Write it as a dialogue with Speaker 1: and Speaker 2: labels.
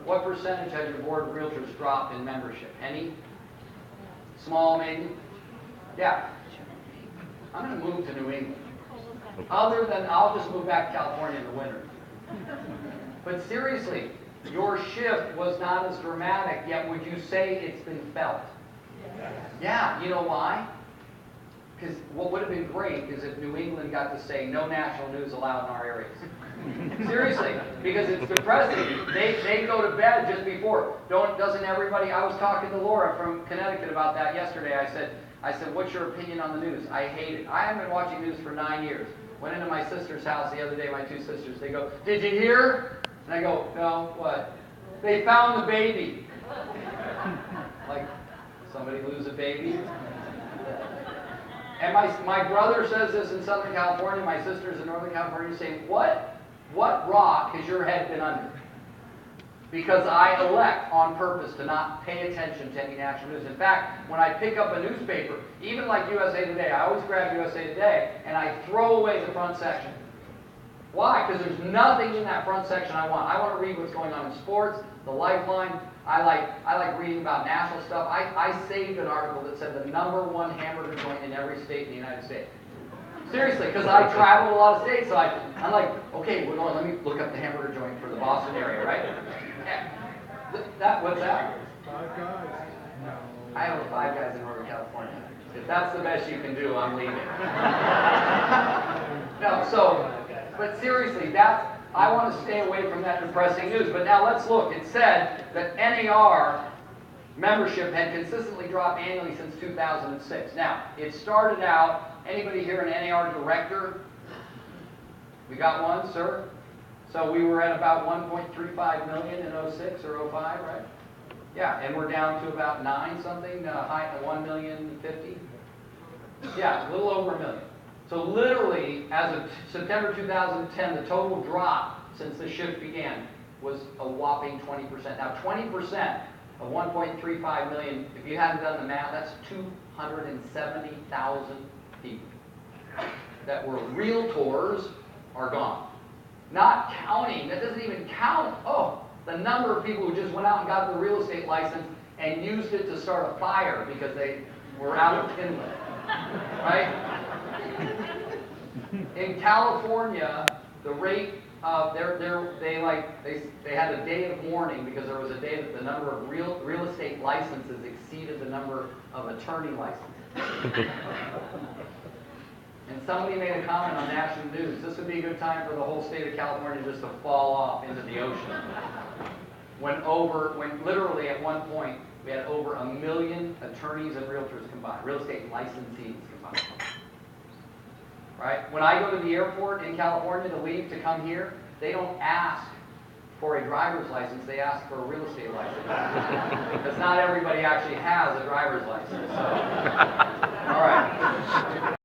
Speaker 1: What percentage has your board of realtors dropped in membership? Any? Small, maybe? Yeah. I'm going to move to New England. Other than, I'll just move back to California in the winter. But seriously, your shift was not as dramatic, yet would you say it's been felt? Yeah, you know why? Because what would have been great is if New England got to say no national news allowed in our areas. Seriously, because it's depressing. They go to bed just before. Doesn't everybody? I was talking to Laura from Connecticut about that yesterday. I said, what's your opinion on the news? I hate it. I haven't been watching news for 9 years. Went into my sister's house the other day, my two sisters. They go, did you hear? And I go, no, what? They found the baby. Like, somebody lose a baby? And my brother says this in Southern California, my sister's in Northern California, saying, what rock has your head been under? Because I elect on purpose to not pay attention to any national news. In fact, when I pick up a newspaper, even like USA Today, I always grab USA Today and I throw away the front section. Why? Because there's nothing in that front section I want. I want to read what's going on in sports, the Lifeline. I like reading about national stuff. I saved an article that said the #1 hamburger joint in every state in the United States. Seriously, because I travel a lot of states, so I'm like, okay, let me look up the hamburger joint for the Boston area, right? What's that?
Speaker 2: Five Guys. No.
Speaker 1: I have a Five Guys in Northern California. If that's the best you can do, I'm leaving. No, but seriously, I want to stay away from that depressing news. But now let's look. It said that NAR membership had consistently dropped annually since 2006. Now, it started out, anybody here an NAR director? We got one, sir? So we were at about 1.35 million in 06 or 05, right? Yeah, and we're down to about 9 something, high at 1,050,000. Yeah, a little over a million. So literally, as of September 2010, the total drop since the shift began was a whopping 20%. Now, 20% of 1.35 million, if you hadn't done the math, that's 270,000 people that were realtors are gone. Not counting, that doesn't even count, the number of people who just went out and got the real estate license and used it to start a fire because they were out of kindling, right? In California, the rate of they had a day of mourning because there was a day that the number of real estate licenses exceeded the number of attorney licenses. And somebody made a comment on national news. This would be a good time for the whole state of California just to fall off into the ocean. When literally at one point we had over 1 million attorneys and realtors combined, real estate licensees combined. Right? When I go to the airport in California to leave to come here, they don't ask for a driver's license, they ask for a real estate license. Because not everybody actually has a driver's license. So. All right.